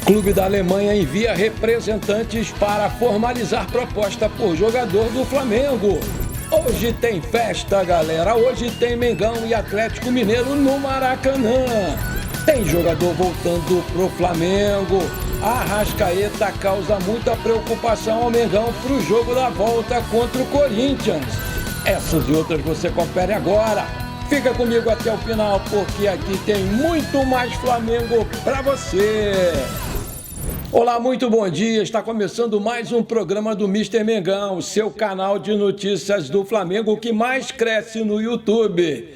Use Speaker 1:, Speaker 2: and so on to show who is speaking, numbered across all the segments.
Speaker 1: Clube da Alemanha envia representantes para formalizar proposta por jogador do Flamengo. Hoje tem festa, galera. Hoje tem Mengão e Atlético Mineiro no Maracanã. Tem jogador voltando pro Flamengo. A Arrascaeta causa muita preocupação ao Mengão pro jogo da volta contra o Corinthians. Essas e outras você confere agora. Fica comigo até o final, porque aqui tem muito mais Flamengo para você. Olá, muito bom dia. Está começando mais um programa do Mr. Mengão, seu canal de notícias do Flamengo que mais cresce no YouTube.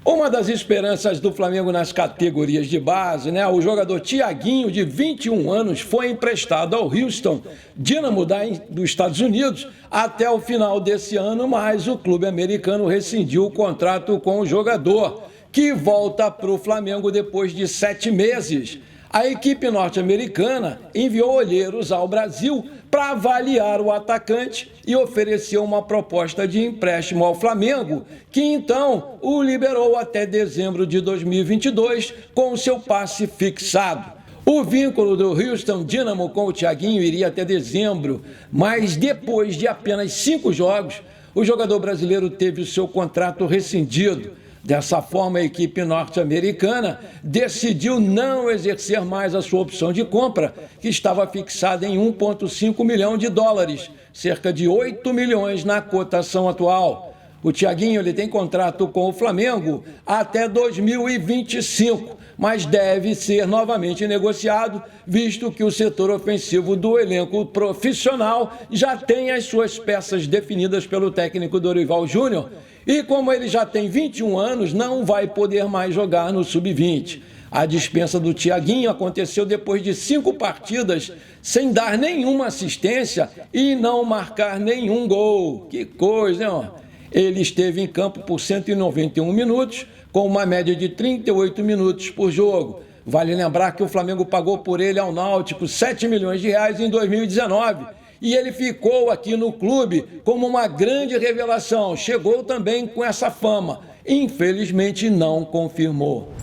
Speaker 1: Uma das esperanças do Flamengo nas categorias de base, né? O jogador Thiaguinho, de 21 anos, foi emprestado ao Houston Dynamo dos Estados Unidos até o final desse ano, mas o clube americano rescindiu o contrato com o jogador, que volta para o Flamengo depois de 7 meses. A equipe norte-americana enviou olheiros ao Brasil para avaliar o atacante e ofereceu uma proposta de empréstimo ao Flamengo, que então o liberou até dezembro de 2022 com seu passe fixado. O vínculo do Houston Dynamo com o Thiaguinho iria até dezembro, mas depois de apenas 5 jogos, o jogador brasileiro teve o seu contrato rescindido. Dessa forma, a equipe norte-americana decidiu não exercer mais a sua opção de compra, que estava fixada em 1,5 milhão de dólares, cerca de 8 milhões na cotação atual. O Thiaguinho tem contrato com o Flamengo até 2025, mas deve ser novamente negociado, visto que o setor ofensivo do elenco profissional já tem as suas peças definidas pelo técnico Dorival Júnior. E como ele já tem 21 anos, não vai poder mais jogar no Sub-20. A dispensa do Thiaguinho aconteceu depois de 5 partidas sem dar nenhuma assistência e não marcar nenhum gol. Que coisa, hein? Ele esteve em campo por 191 minutos, com uma média de 38 minutos por jogo. Vale lembrar que o Flamengo pagou por ele ao Náutico 7 milhões de reais em 2019. E ele ficou aqui no clube como uma grande revelação. Chegou também com essa fama. Infelizmente não confirmou.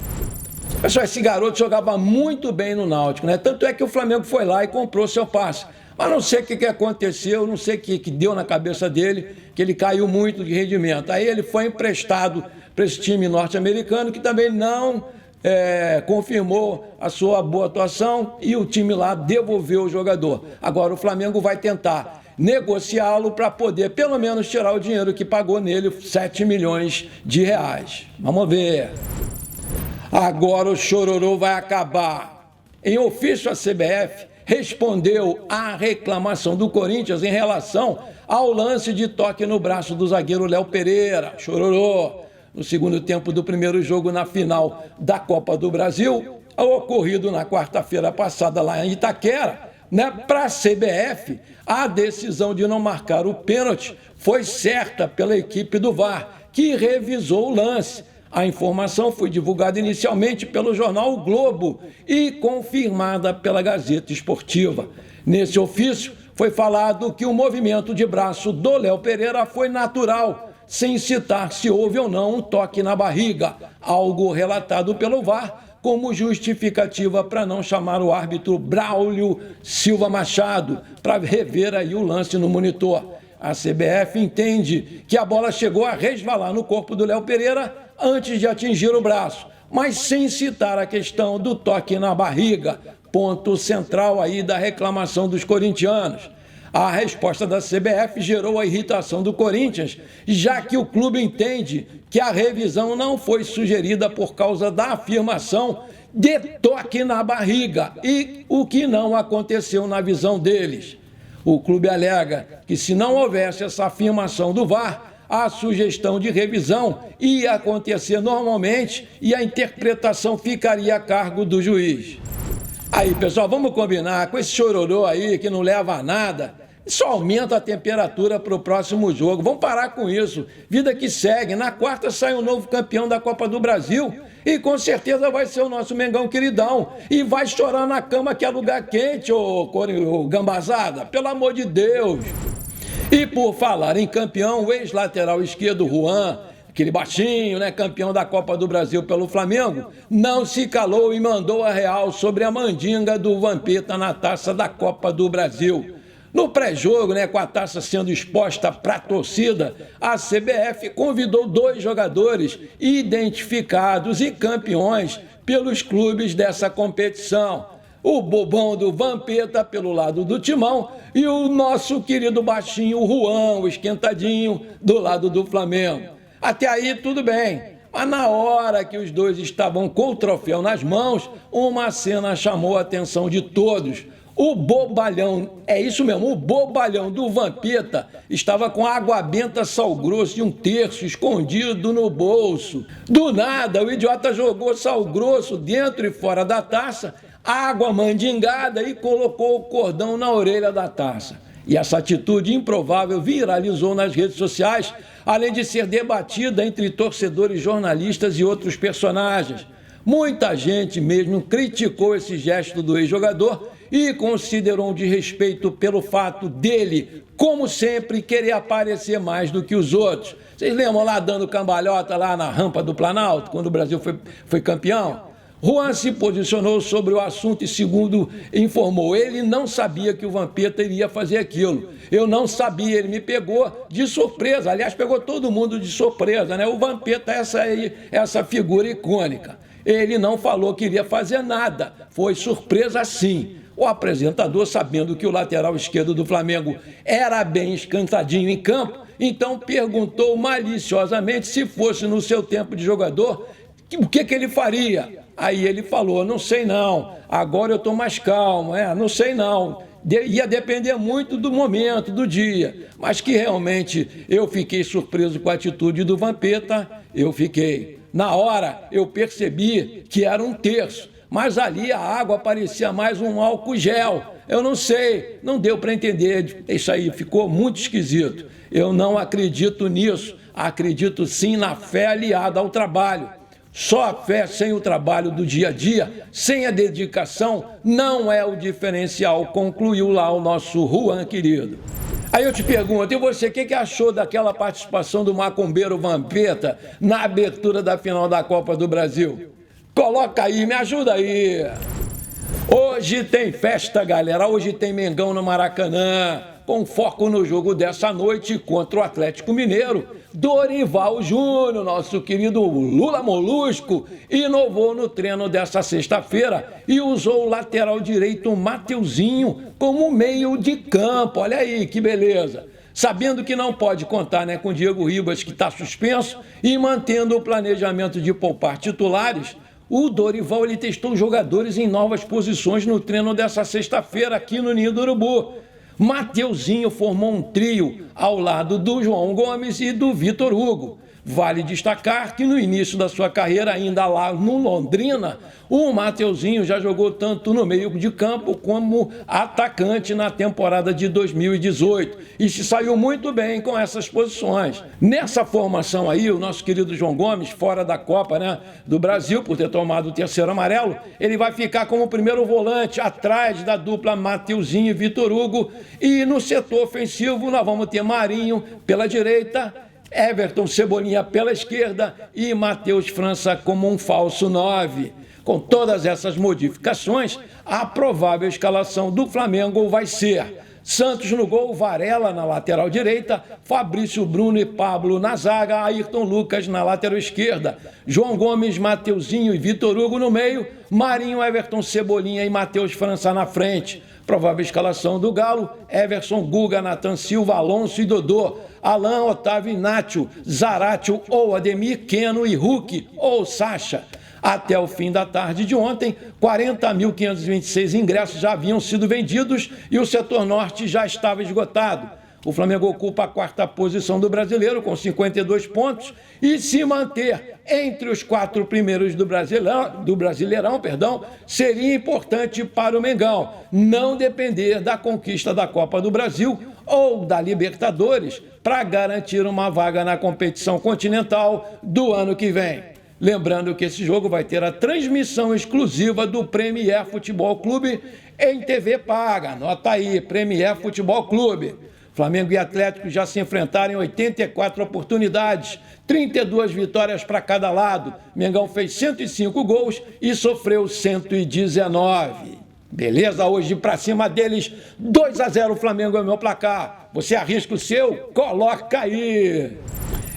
Speaker 1: Pessoal, esse garoto jogava muito bem no Náutico, né? Tanto é que o Flamengo foi lá e comprou seu passe. Mas não sei o que aconteceu, não sei o que deu na cabeça dele, que ele caiu muito de rendimento. Aí ele foi emprestado para esse time norte-americano, que também não confirmou a sua boa atuação, e o time lá devolveu o jogador. Agora o Flamengo vai tentar negociá-lo para poder pelo menos tirar o dinheiro que pagou nele, 7 milhões de reais. Vamos ver. Agora o chororô vai acabar. Em ofício, a CBF respondeu à reclamação do Corinthians em relação ao lance de toque no braço do zagueiro Léo Pereira. Chororô. No segundo tempo do primeiro jogo na final da Copa do Brasil, ocorrido na quarta-feira passada lá em Itaquera, né? Para a CBF, a decisão de não marcar o pênalti foi certa pela equipe do VAR, que revisou o lance. A informação foi divulgada inicialmente pelo jornal O Globo e confirmada pela Gazeta Esportiva. Nesse ofício, foi falado que o movimento de braço do Léo Pereira foi natural, sem citar se houve ou não um toque na barriga, algo relatado pelo VAR como justificativa para não chamar o árbitro Braulio Silva Machado para rever aí o lance no monitor. A CBF entende que a bola chegou a resvalar no corpo do Léo Pereira antes de atingir o braço, mas sem citar a questão do toque na barriga, ponto central aí da reclamação dos corintianos. A resposta da CBF gerou a irritação do Corinthians, já que o clube entende que a revisão não foi sugerida por causa da afirmação de toque na barriga, e o que não aconteceu na visão deles. O clube alega que, se não houvesse essa afirmação do VAR, a sugestão de revisão ia acontecer normalmente e a interpretação ficaria a cargo do juiz. Aí, pessoal, vamos combinar com esse chororô aí que não leva a nada. Isso aumenta a temperatura para o próximo jogo. Vamos parar com isso. Vida que segue. Na quarta sai um novo campeão da Copa do Brasil e com certeza vai ser o nosso Mengão queridão. E vai chorar na cama que é lugar quente, ô gambazada. Pelo amor de Deus. E por falar em campeão, o ex-lateral esquerdo Juan, aquele baixinho, né, campeão da Copa do Brasil pelo Flamengo, não se calou e mandou a real sobre a mandinga do Vampeta na taça da Copa do Brasil. No pré-jogo, né, com a taça sendo exposta para a torcida, a CBF convidou 2 jogadores identificados e campeões pelos clubes dessa competição. O bobão do Vampeta pelo lado do Timão e o nosso querido baixinho, o Juan, o esquentadinho, do lado do Flamengo. Até aí tudo bem, mas na hora que os dois estavam com o troféu nas mãos, uma cena chamou a atenção de todos. O bobalhão, é isso mesmo, o bobalhão do Vampeta estava com água benta, sal grosso e 1/3 escondido no bolso. Do nada, o idiota jogou sal grosso dentro e fora da taça, água mandingada e colocou o cordão na orelha da taça. E essa atitude improvável viralizou nas redes sociais, além de ser debatida entre torcedores, jornalistas e outros personagens. Muita gente mesmo criticou esse gesto do ex-jogador e considerou um desrespeito pelo fato dele, como sempre, querer aparecer mais do que os outros. Vocês lembram lá dando cambalhota lá na rampa do Planalto, quando o Brasil foi campeão? Juan se posicionou sobre o assunto e, segundo informou, ele não sabia que o Vampeta iria fazer aquilo. Eu não sabia, ele me pegou de surpresa. Aliás, pegou todo mundo de surpresa, né? O Vampeta é essa figura icônica. Ele não falou que iria fazer nada, foi surpresa sim. O apresentador, sabendo que o lateral esquerdo do Flamengo era bem escantadinho em campo, então perguntou maliciosamente se fosse no seu tempo de jogador, o que ele faria? Aí ele falou, não sei não, agora eu estou mais calmo, não sei não. Ia depender muito do momento, do dia, mas que realmente eu fiquei surpreso com a atitude do Vampeta, eu fiquei. Na hora eu percebi que era 1/3, mas ali a água parecia mais um álcool gel. Eu não sei, não deu para entender, isso aí ficou muito esquisito. Eu não acredito nisso, acredito sim na fé aliada ao trabalho. Só a fé sem o trabalho do dia a dia, sem a dedicação, não é o diferencial, concluiu lá o nosso Juan querido. Aí eu te pergunto, e você, o que achou daquela participação do macumbeiro Vampeta na abertura da final da Copa do Brasil? Coloca aí, me ajuda aí. Hoje tem festa, galera, hoje tem Mengão no Maracanã, com foco no jogo dessa noite contra o Atlético Mineiro. Dorival Júnior, nosso querido Lula Molusco, inovou no treino dessa sexta-feira e usou o lateral direito Mateuzinho como meio de campo. Olha aí, que beleza. Sabendo que não pode contar com o Diego Ribas, que está suspenso, e mantendo o planejamento de poupar titulares, o Dorival testou jogadores em novas posições no treino dessa sexta-feira aqui no Ninho do Urubu. Mateuzinho formou um trio ao lado do João Gomes e do Vitor Hugo. Vale destacar que no início da sua carreira, ainda lá no Londrina, o Mateuzinho já jogou tanto no meio de campo como atacante na temporada de 2018 e se saiu muito bem com essas posições. Nessa formação aí, o nosso querido João Gomes, fora da Copa do Brasil, por ter tomado o 3º amarelo, ele vai ficar como primeiro volante atrás da dupla Mateuzinho e Vitor Hugo, e no setor ofensivo nós vamos ter Marinho pela direita, Everton Cebolinha pela esquerda e Matheus França como um falso 9. Com todas essas modificações, a provável escalação do Flamengo vai ser Santos no gol, Varela na lateral direita, Fabrício Bruno e Pablo na zaga, Ayrton Lucas na lateral esquerda, João Gomes, Mateuzinho e Vitor Hugo no meio, Marinho, Everton Cebolinha e Matheus França na frente. Provável escalação do Galo, Everson, Guga, Nathan Silva, Alonso e Dodô, Alan, Otávio, Inácio, Zaratio ou Ademir, Keno e Hulk ou Sacha. Até o fim da tarde de ontem, 40.526 ingressos já haviam sido vendidos e o setor norte já estava esgotado. O Flamengo ocupa a 4ª posição do Brasileiro com 52 pontos e se manter entre os 4 primeiros do Brasileirão, seria importante para o Mengão não depender da conquista da Copa do Brasil ou da Libertadores para garantir uma vaga na competição continental do ano que vem. Lembrando que esse jogo vai ter a transmissão exclusiva do Premier Futebol Clube em TV paga. Anota aí, Premier Futebol Clube. Flamengo e Atlético já se enfrentaram em 84 oportunidades, 32 vitórias para cada lado. Mengão fez 105 gols e sofreu 119. Beleza? Hoje para cima deles, 2-0 o Flamengo é o meu placar. Você arrisca o seu? Coloca aí.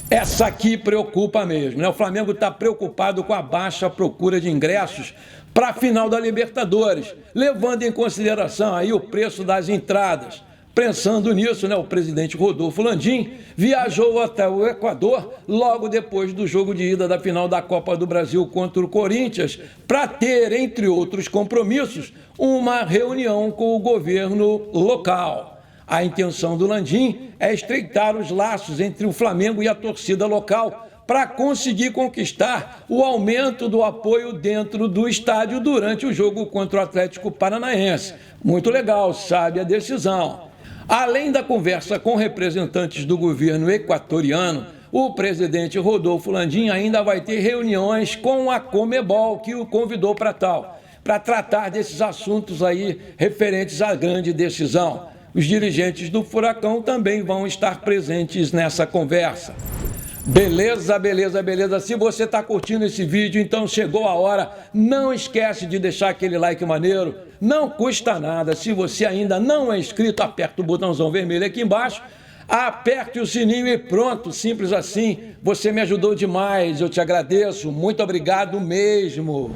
Speaker 1: Essa aqui preocupa mesmo, né? O Flamengo está preocupado com a baixa procura de ingressos para a final da Libertadores, levando em consideração aí o preço das entradas. Pensando nisso, né, o presidente Rodolfo Landim viajou até o Equador logo depois do jogo de ida da final da Copa do Brasil contra o Corinthians para ter, entre outros compromissos, uma reunião com o governo local. A intenção do Landim é estreitar os laços entre o Flamengo e a torcida local para conseguir conquistar o aumento do apoio dentro do estádio durante o jogo contra o Atlético Paranaense. Muito legal, sabe a decisão. Além da conversa com representantes do governo equatoriano, o presidente Rodolfo Landim ainda vai ter reuniões com a Conmebol, que o convidou para tal, para tratar desses assuntos aí referentes à grande decisão. Os dirigentes do Furacão também vão estar presentes nessa conversa. Beleza, beleza, beleza. Se você está curtindo esse vídeo, então chegou a hora. Não esquece de deixar aquele like maneiro. Não custa nada. Se você ainda não é inscrito, aperta o botãozão vermelho aqui embaixo. Aperte o sininho e pronto, simples assim. Você me ajudou demais, eu te agradeço. Muito obrigado mesmo.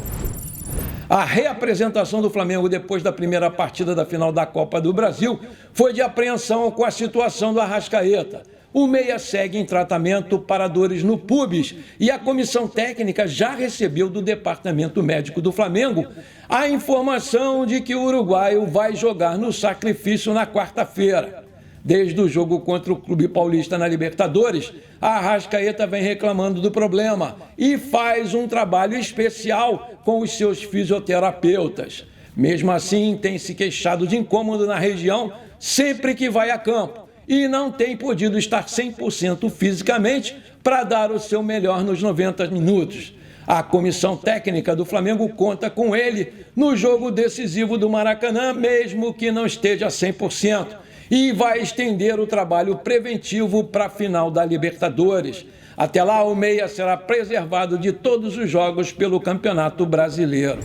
Speaker 1: A reapresentação do Flamengo depois da primeira partida da final da Copa do Brasil foi de apreensão com a situação do Arrascaeta. O meia segue em tratamento para dores no pubis e a comissão técnica já recebeu do departamento médico do Flamengo a informação de que o uruguaio vai jogar no sacrifício na quarta-feira. Desde o jogo contra o Clube Paulista na Libertadores, a Arrascaeta vem reclamando do problema e faz um trabalho especial com os seus fisioterapeutas. Mesmo assim, tem se queixado de incômodo na região sempre que vai a campo e não tem podido estar 100% fisicamente para dar o seu melhor nos 90 minutos. A comissão técnica do Flamengo conta com ele no jogo decisivo do Maracanã, mesmo que não esteja 100%, e vai estender o trabalho preventivo para a final da Libertadores. Até lá, o meia será preservado de todos os jogos pelo Campeonato Brasileiro.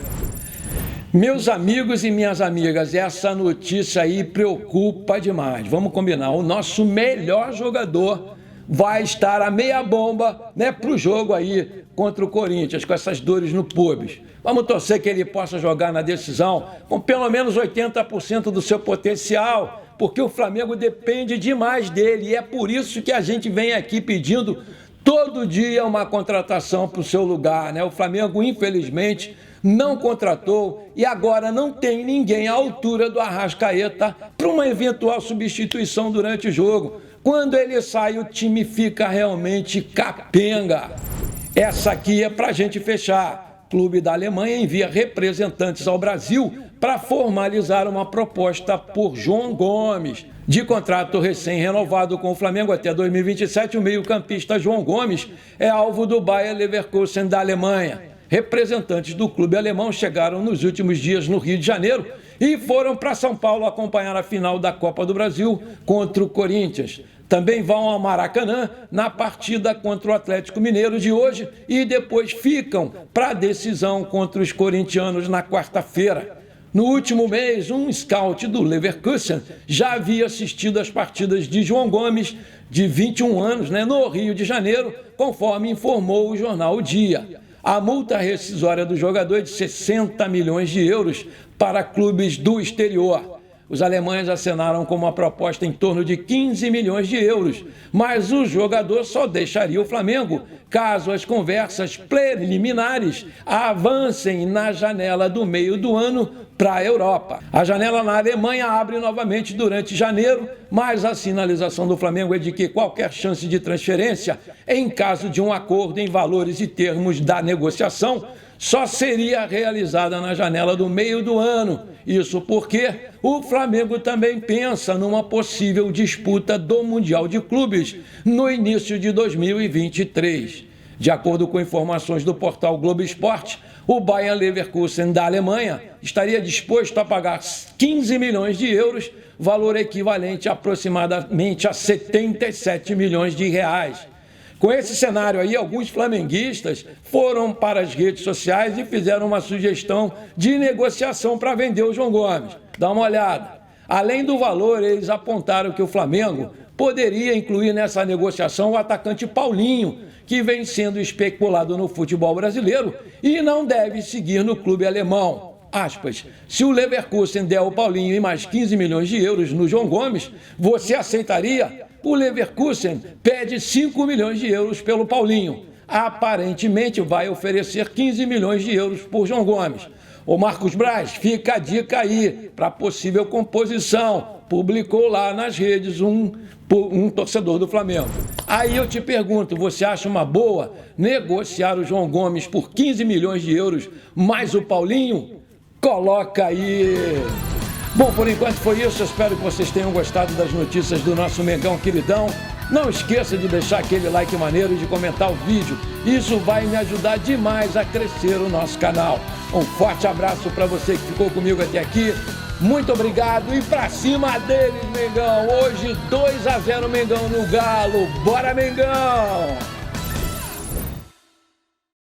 Speaker 1: Meus amigos e minhas amigas, essa notícia aí preocupa demais. Vamos combinar, o nosso melhor jogador vai estar a meia bomba, né, para o jogo aí contra o Corinthians, com essas dores no pubis. Vamos torcer que ele possa jogar na decisão com pelo menos 80% do seu potencial, porque o Flamengo depende demais dele e é por isso que a gente vem aqui pedindo todo dia uma contratação para o seu lugar, né? O Flamengo, infelizmente, não contratou e agora não tem ninguém à altura do Arrascaeta para uma eventual substituição durante o jogo. Quando ele sai, o time fica realmente capenga. Essa aqui é para a gente fechar. O clube da Alemanha envia representantes ao Brasil para formalizar uma proposta por João Gomes. De contrato recém-renovado com o Flamengo até 2027, o meio-campista João Gomes é alvo do Bayer Leverkusen da Alemanha. Representantes do clube alemão chegaram nos últimos dias no Rio de Janeiro e foram para São Paulo acompanhar a final da Copa do Brasil contra o Corinthians. Também vão ao Maracanã na partida contra o Atlético Mineiro de hoje e depois ficam para a decisão contra os corintianos na quarta-feira. No último mês, um scout do Leverkusen já havia assistido às partidas de João Gomes, de 21 anos, no Rio de Janeiro, conforme informou o jornal O Dia. A multa rescisória do jogador é de 60 milhões de euros para clubes do exterior. Os alemães acenaram com uma proposta em torno de 15 milhões de euros, mas o jogador só deixaria o Flamengo caso as conversas preliminares avancem na janela do meio do ano para a Europa. A janela na Alemanha abre novamente durante janeiro, mas a sinalização do Flamengo é de que qualquer chance de transferência, em caso de um acordo em valores e termos da negociação, só seria realizada na janela do meio do ano. Isso porque o Flamengo também pensa numa possível disputa do Mundial de Clubes no início de 2023. De acordo com informações do portal Globo Esporte, o Bayer Leverkusen da Alemanha estaria disposto a pagar 15 milhões de euros, valor equivalente aproximadamente a 77 milhões de reais. Com esse cenário aí, alguns flamenguistas foram para as redes sociais e fizeram uma sugestão de negociação para vender o João Gomes. Dá uma olhada. Além do valor, eles apontaram que o Flamengo poderia incluir nessa negociação o atacante Paulinho, que vem sendo especulado no futebol brasileiro e não deve seguir no clube alemão. Aspas, se o Leverkusen der ao Paulinho e mais 15 milhões de euros no João Gomes, você aceitaria? O Leverkusen pede 5 milhões de euros pelo Paulinho. Aparentemente vai oferecer 15 milhões de euros por João Gomes. O Marcos Braz, fica a dica aí para possível composição. Publicou lá nas redes um torcedor do Flamengo. Aí eu te pergunto, você acha uma boa negociar o João Gomes por 15 milhões de euros mais o Paulinho? Coloca aí. Bom, por enquanto foi isso. Eu espero que vocês tenham gostado das notícias do nosso Mengão queridão. Não esqueça de deixar aquele like maneiro e de comentar o vídeo. Isso vai me ajudar demais a crescer o nosso canal. Um forte abraço para você que ficou comigo até aqui. Muito obrigado e pra cima deles, Mengão. Hoje 2-0 Mengão no Galo. Bora, Mengão!